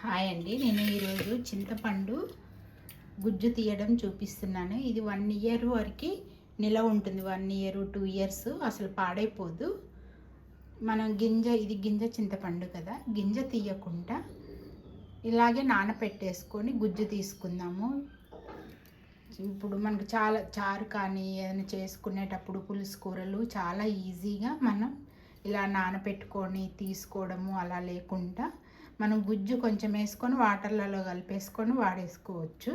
Hi అండి, నేను ఈరోజు చింతపండు గుజ్జు తీయడం చూపిస్తున్నాను. ఇది 1 ఇయర్ వరకు నిలవ ఉంటుంది. 1 ఇయర్ 2 ఇయర్స్ అసలు పాడైపోదు. మనం ఇది గింజ చింతపండు కదా, గింజ తీయకుండా ఇలాగే నానపెట్టేసుకొని గుజ్జు తీసుకుందాము. ఇప్పుడు మనకు చాలా చారు కానీ ఏదైనా చేసుకునేటప్పుడు పులుసు కూరలు చాలా ఈజీగా మనం ఇలా నానపెట్టుకొని తీసుకోవడము అలా లేకుండా మనం గుజ్జు కొంచెం వేసుకొని వాటర్లలో కలిపేసుకొని వాడేసుకోవచ్చు.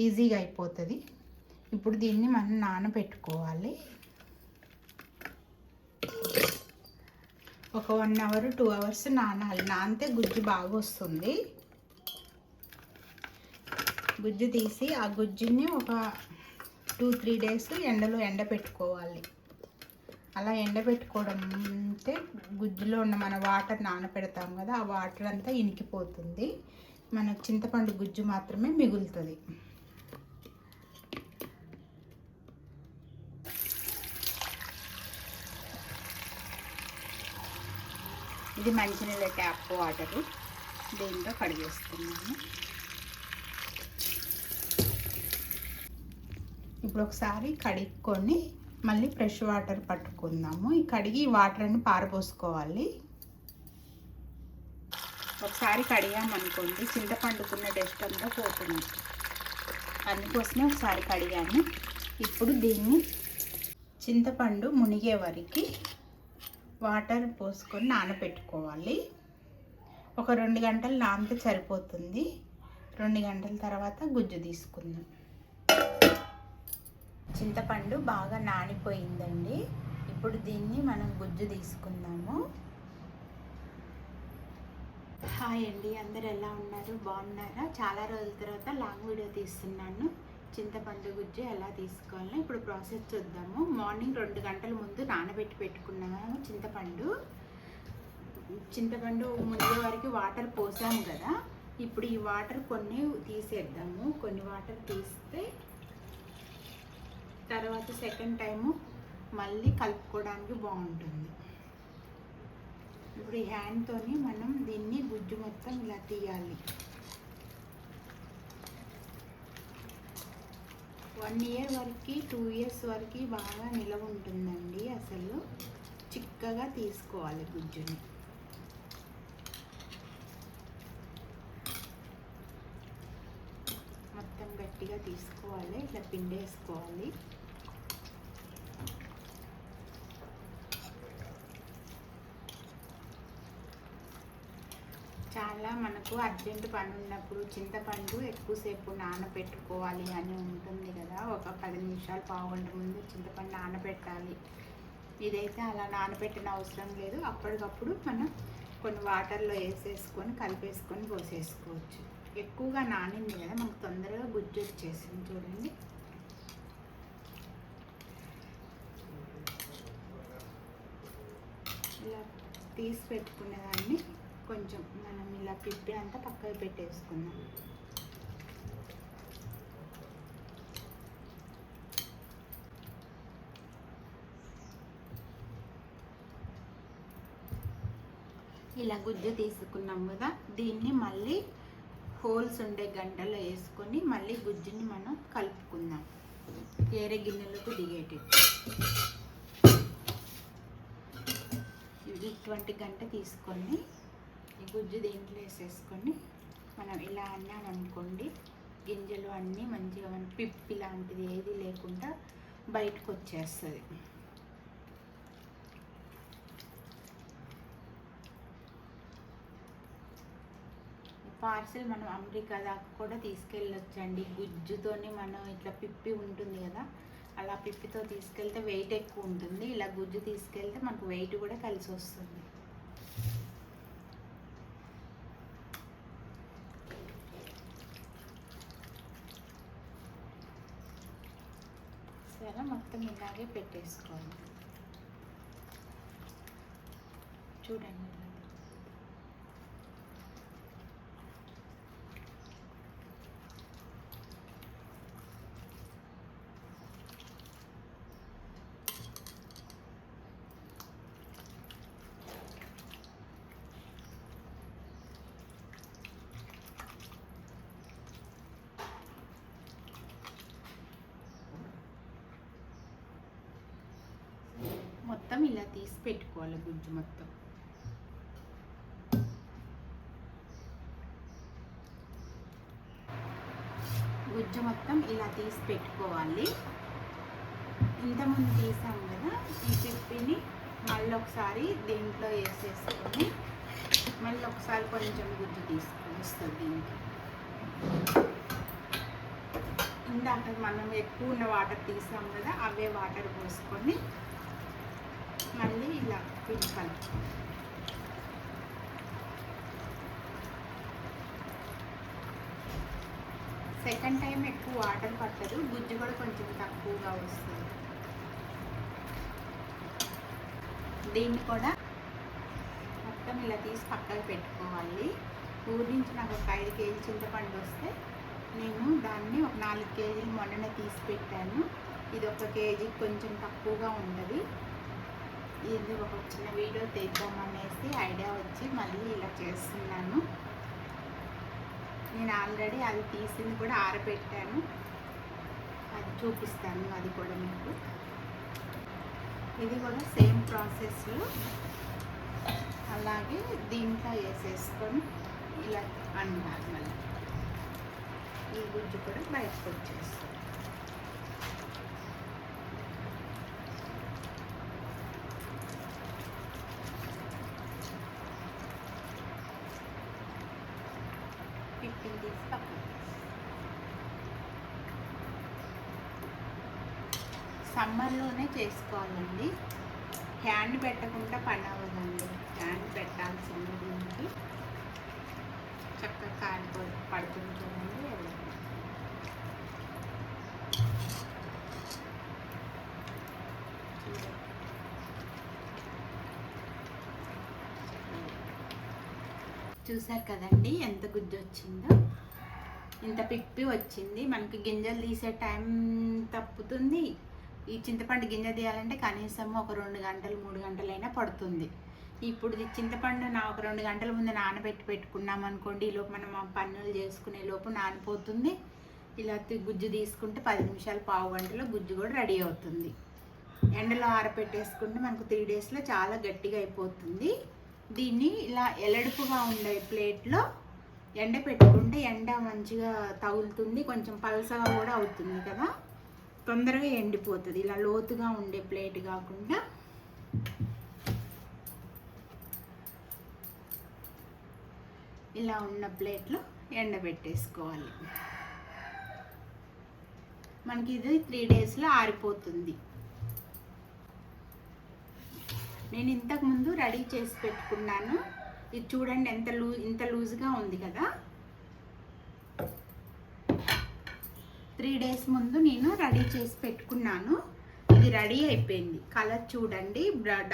ఈజీగా అయిపోతుంది. ఇప్పుడు దీన్ని మనం నానబెట్టుకోవాలి. ఒక 1 అవర్ 2 అవర్స్ నానాలి. నానితే గుజ్జు బాగా వస్తుంది. గుజ్జు తీసి ఆ గుజ్జుని ఒక 2-3 డేస్ ఎండలో ఎండబెట్టుకోవాలి. అలా ఎండబెట్టుకోవడం అంటే గుజ్జులో ఉన్న మన వాటర్ నానపెడతాం కదా, ఆ వాటర్ అంతా ఇనికిపోతుంది. మనకు చింతపండు గుజ్జు మాత్రమే మిగులుతుంది. ఇది మంచినీళ్ళ ట్యాప్ వాటరు, దీంతో కడిగేస్తున్నాను. ఇప్పుడు ఒకసారి కడుక్కొని మళ్ళీ ఫ్రెష్ వాటర్ పట్టుకుందాము. ఈ కడిగి వాటర్ అన్ని పారబోసుకోవాలి. ఒకసారి కడిగామనుకోండి చింతపండుకున్న టెస్ట్ అంతా పోతుంది. అందుకోసమే ఒకసారి కడిగాను. ఇప్పుడు దీన్ని చింతపండు మునిగే వరకు వాటర్ పోసుకొని నానబెట్టుకోవాలి. ఒక 2 గంటలు నానితే సరిపోతుంది. 2 గంటల తర్వాత గుజ్జు తీసుకుందాం. చింతపండు బాగా నానిపోయిందండి. ఇప్పుడు దీన్ని మనం గుజ్జు తీసుకుందాము. హాయ్ అండి, అందరు ఎలా ఉన్నారు? బాగున్నారా? చాలా రోజుల తర్వాత లాంగ్ వీడియో తీస్తున్నాను. చింతపండు గుజ్జు ఎలా తీసుకోవాలో ఇప్పుడు ప్రాసెస్ చూద్దాము. మార్నింగ్ 2 గంటల ముందు నానబెట్టి పెట్టుకున్నాము చింతపండు ముందు వరకు వాటర్ పోసాము కదా. ఇప్పుడు ఈ వాటర్ కొన్ని తీసేద్దాము. కొన్ని వాటర్ తీస్తే తర్వాత సెకండ్ టైము మళ్ళీ కలుపుకోవడానికి బాగుంటుంది. ఇప్పుడు ఈ హ్యాండ్తోని మనం దీన్ని గుజ్జు మొత్తం ఇలా తీయాలి. 1 ఇయర్ వరకు 2 ఇయర్స్ వరకు బాగా నిలవ ఉంటుందండి. అసలు చిక్కగా తీసుకోవాలి గుజ్జుని. మొత్తం గట్టిగా తీసుకోవాలి, ఇట్లా పిండేసుకోవాలి. చాలా మనకు అర్జెంటు పని ఉన్నప్పుడు చింతపండు ఎక్కువసేపు నానబెట్టుకోవాలి అని ఉంటుంది కదా. ఒక 10 నిమిషాలు పావు గంట ముందు చింతపండు నానబెట్టాలి. ఇదైతే అలా నానబెట్టిన అవసరం లేదు. అప్పటికప్పుడు మనం కొన్ని వాటర్లో వేసేసుకొని కలిపేసుకొని పోసేసుకోవచ్చు. ఎక్కువగా నానింది కదా, మనకు తొందరగా గుజ్జు వచ్చేసింది. చూడండి, ఇలా తీసి పెట్టుకునేదాన్ని కొంచెం మనం ఇలా పిప్పి అంతా పక్కకు పెట్టేసుకుందాం. ఇలా గుజ్జు తీసుకున్నాం కదా, దీన్ని మళ్ళీ హోల్స్ ఉండే గంటలో వేసుకొని మళ్ళీ గుజ్జుని మనం కలుపుకుందాం. వేరే గిన్నెలకు దిగేటట్టు ఇటువంటి గంట తీసుకొని ఈ గుజ్జు దీంట్లో వేసేసుకొని మనం ఇలా అన్నామనుకోండి, గింజలు అన్నీ మంచిగా పిప్పి లాంటిది ఏది లేకుండా బయటకు వచ్చేస్తుంది. పార్సిల్ మనం అమెరికా దాకా కూడా తీసుకెళ్ళొచ్చండి. గుజ్జుతోని మనం ఇట్లా పిప్పి ఉంటుంది కదా, అలా పిప్పితో తీసుకెళ్తే వెయిట్ ఎక్కువ ఉంటుంది. ఇలా గుజ్జు తీసుకెళ్తే మనకు వెయిట్ కూడా కలిసి వస్తుంది. సరే, మొత్తం ఇలాగే పెట్టేసుకోవాలి. చూడండి, మొత్తం ఇలా తీసి పెట్టుకోవాలి. గుజ్జు మొత్తం ఇలా తీసి పెట్టుకోవాలి. ఇంతకుముందు తీసాం కదా, ఈ పిప్పిని మళ్ళీ ఒకసారి దీంట్లో వేసేసుకొని మళ్ళీ ఒకసారి కొంచెం గుజ్జు తీసుకొని వస్తుంది దీనికి. ఇందాక మనం ఎక్కువ ఉన్న వాటర్ తీసాం కదా, అవే వాటర్ పోసుకొని మళ్ళీ ఇలా పింపాలి. సెకండ్ టైం ఎక్కువ వాటర్ పట్టదు, గుజ్జు కూడా కొంచెం తక్కువగా వస్తుంది. దీన్ని కూడా మొత్తం ఇలా తీసి పక్కకు పెట్టుకోవాలి. ఊరి నుంచి నాకు ఒక 5 కేజీలు చింతపండు వస్తే నేను దాన్ని ఒక 4 కేజీలు మొన్ననే తీసి పెట్టాను. ఇది 1 కేజీ కొంచెం తక్కువగా ఉంటుంది. ఇది ఒక చిన్న వీడియో తీద్దామనేసి ఐడియా వచ్చి మళ్ళీ ఇలా చేస్తున్నాను. నేను ఆల్రెడీ అది తీసింది కూడా ఆరబెట్టాను, అది చూపిస్తాను. అది కూడా మీకు ఇది కూడా సేమ్ ప్రాసెస్లో అలాగే దీంట్లో వేసేసుకొని ఇలా అన్నారు. మళ్ళీ ఈ గుజ్జు కూడా బయటకు వచ్చేస్తుంది. సమ్మర్లోనే చేసుకోవాలండి, హ్యాండ్ పెట్టకుండా పని అవ్వదండి. హ్యాండ్ పెట్టాల్సింది దీనికి. చక్కగా కాని పడుతుంది చూడండి. చూసారు కదండి ఎంత గుజ్జు వచ్చిందో. ఇంత పిప్పి వచ్చింది. మనకి గింజలు తీసే టైం తప్పుతుంది. ఈ చింతపండు గింజ తీయాలంటే కనీసం ఒక 2 గంటలు 3 గంటలైనా పడుతుంది. ఇప్పుడు ఈ చింతపండు ఒక 2 గంటల ముందు నానబెట్టి పెట్టుకున్నాం అనుకోండి, ఈలోపు మనం పనులు చేసుకునే లోపు నానిపోతుంది. ఇలా గుజ్జు తీసుకుంటే 10 నిమిషాలు, పావు గంటలో గుజ్జు కూడా రెడీ అవుతుంది. ఎండలో ఆరబెట్టేసుకుంటే మనకు 3 డేస్లో చాలా గట్టిగా అయిపోతుంది. దీన్ని ఇలా ఎలడుపుగా ఉండే ప్లేట్లో ఎండ పెట్టుకుంటే ఎండ మంచిగా తగులుతుంది, కొంచెం పలసగా కూడా అవుతుంది కదా, తొందరగా ఎండిపోతుంది. ఇలా లోతుగా ఉండే ప్లేట్ కాకుండా ఇలా ఉన్న ప్లేట్లో ఎండబెట్టేసుకోవాలి. మనకి ఇది 3 డేస్లో ఆరిపోతుంది. నేను ఇంతకుముందు రెడీ చేసి పెట్టుకున్నాను. ఇది చూడండి ఇంత లూజ్గా ఉంది కదా. 3 డేస్ ముందు నేను రెడీ చేసి పెట్టుకున్నాను. ఇది రెడీ అయిపోయింది. కలర్ చూడండి,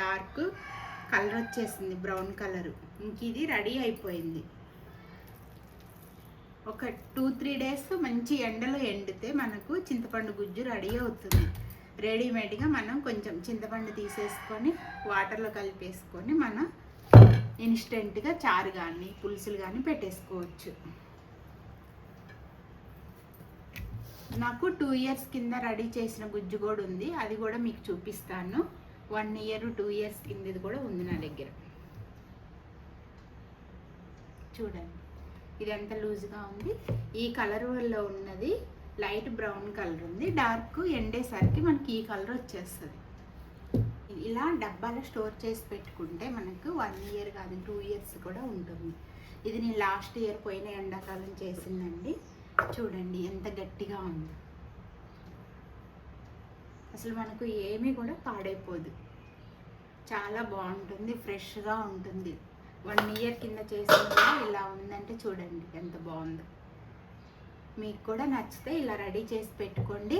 డార్క్ కలర్ వచ్చేసింది, బ్రౌన్ కలరు. ఇంక ఇది రెడీ అయిపోయింది. ఒక 2-3 డేస్ మంచి ఎండలో ఎండితే మనకు చింతపండు గుజ్జు రెడీ అవుతుంది. రెడీమేడ్గా మనం కొంచెం చింతపండు తీసేసుకొని వాటర్లో కలిపేసుకొని మనం ఇన్స్టెంట్గా చారు కానీ పులుసులు కానీ పెట్టేసుకోవచ్చు. నాకు 2 ఇయర్స్ కింద రెడీ చేసిన గుజ్జు కూడా ఉంది. అది కూడా మీకు చూపిస్తాను. 1 ఇయర్ 2 ఇయర్స్ కిందది కూడా ఉంది నా దగ్గర. చూడండి ఇది ఎంత లూజ్గా ఉంది. ఈ కలర్ వల్ల ఉన్నది లైట్ బ్రౌన్ కలర్ ఉంది. డార్క్ ఎండేసరికి మనకి ఈ కలర్ వచ్చేస్తుంది. ఇలా డబ్బాలో స్టోర్ చేసి పెట్టుకుంటే మనకు 1 ఇయర్ కాదు 2 ఇయర్స్ కూడా ఉంటుంది. ఇది నేను లాస్ట్ ఇయర్ పోయిన ఎండాకాలం చేసిందండి. చూడండి ఎంత గట్టిగా ఉంది. అసలు మనకు ఏమీ కూడా పాడైపోదు, చాలా బాగుంటుంది, ఫ్రెష్గా ఉంటుంది. 1 ఇయర్ కింద చేసింది ఇలా ఉందంటే చూడండి ఎంత బాగుందో. మీకు కూడా నచ్చితే ఇలా రెడీ చేసి పెట్టుకోండి.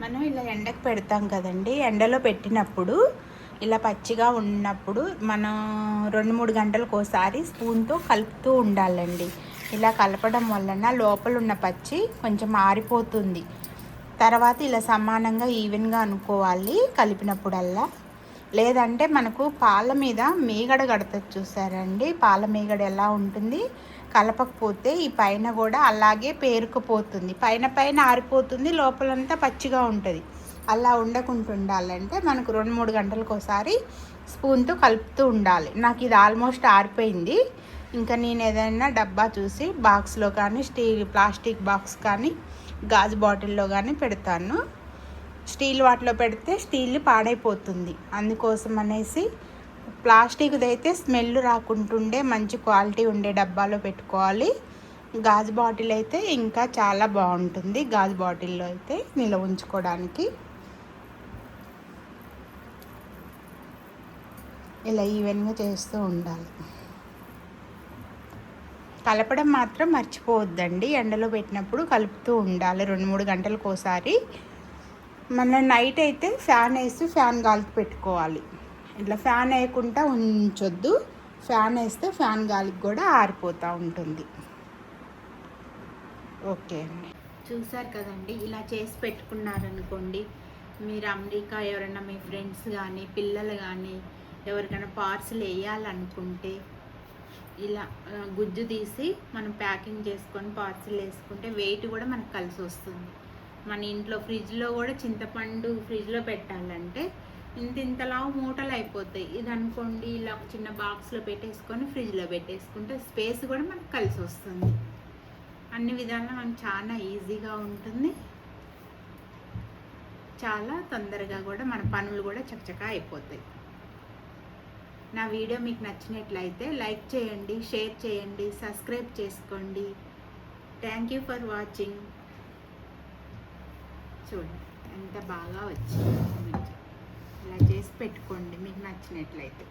మనం ఇలా ఎండకు పెడతాం కదండి, ఎండలో పెట్టినప్పుడు ఇలా పచ్చిగా ఉన్నప్పుడు మనం 2-3 గంటలకు ఒకసారి స్పూన్తో కలుపుతూ ఉండాలండి. ఇలా కలపడం వలన లోపల ఉన్న పచ్చి కొంచెం ఆరిపోతుంది. తర్వాత ఇలా సమానంగా ఈవెన్గా అనుకోవాలి కలిపినప్పుడల్లా. లేదంటే మనకు పాల మీద మీగడ కడుతుంది చూసారండి, పాల మీగడ ఎలా ఉంటుంది కలపకపోతే ఈ పైన కూడా అలాగే పేరుకుపోతుంది, పైన పైన ఆరిపోతుంది, లోపలంతా పచ్చిగా ఉంటుంది. అలా ఉండకుండా ఉండాలంటే మనకు 2-3 గంటలకు ఒకసారి స్పూన్తో కలుపుతూ ఉండాలి. నాకు ఇది ఆల్మోస్ట్ ఆరిపోయింది. ఇంకా నేను ఏదైనా డబ్బా చూసి బాక్స్లో కానీ ప్లాస్టిక్ బాక్స్ కానీ గాజు బాటిల్లో కానీ పెడతాను. స్టీల్ వాటిలో పెడితే స్టీల్ పాడైపోతుంది. అందుకోసం అనేసి ప్లాస్టిక్ది అయితే స్మెల్ రాకుంటుండే మంచి క్వాలిటీ ఉండే డబ్బాలో పెట్టుకోవాలి. గాజు బాటిల్ అయితే ఇంకా చాలా బాగుంటుంది. గాజు బాటిల్లో అయితే నిల్వ ఉంచుకోవడానికి ఇలా ఈవెన్గా చేస్తూ ఉండాలి. కలపడం మాత్రం మర్చిపోవద్దండి. ఎండలో పెట్టినప్పుడు కలుపుతూ ఉండాలి 2-3 గంటలకు ఒకసారి. మన నైట్ అయితే ఫ్యాన్ వేసి ఫ్యాన్ గాలికి పెట్టుకోవాలి. ఇట్లా ఫ్యాన్ వేయకుండా ఉంచొద్దు. ఫ్యాన్ వేస్తే ఫ్యాన్ గాలికి కూడా ఆరిపోతూ ఉంటుంది. ఓకే అండి, చూసారు కదండి. ఇలా చేసి పెట్టుకున్నారనుకోండి, మీరు అమెరికా ఎవరైనా మీ ఫ్రెండ్స్ కానీ పిల్లలు కానీ ఎవరికైనా పార్సిల్ వేయాలనుకుంటే ఇలా గుజ్జు తీసి మనం ప్యాకింగ్ చేసుకొని పార్సిల్ వేసుకుంటే వెయిట్ కూడా మనకు కలిసి వస్తుంది. మన ఇంట్లో ఫ్రిడ్జ్లో కూడా చింతపండు ఫ్రిడ్జ్లో పెట్టాలంటే ఇంతలా మూటలు అయిపోతాయి. ఇది అనుకోండి ఇలా ఒక చిన్న బాక్స్లో పెట్టేసుకొని ఫ్రిడ్జ్లో పెట్టేసుకుంటే స్పేస్ కూడా మనకు కలిసి వస్తుంది. అన్ని విధాలుగా మనకు చాలా ఈజీగా ఉంటుంది. చాలా తొందరగా కూడా మన పనులు కూడా చకచకా అయిపోతాయి. నా వీడియో మీకు నచ్చినట్లయితే లైక్ చేయండి, షేర్ చేయండి, సబ్స్క్రైబ్ చేసుకోండి. Thank you for watching. చూడండి ఎంత బాగా వచ్చింది. ఇలా చేసి పెట్టుకోండి మీకు నచ్చినట్లయితే.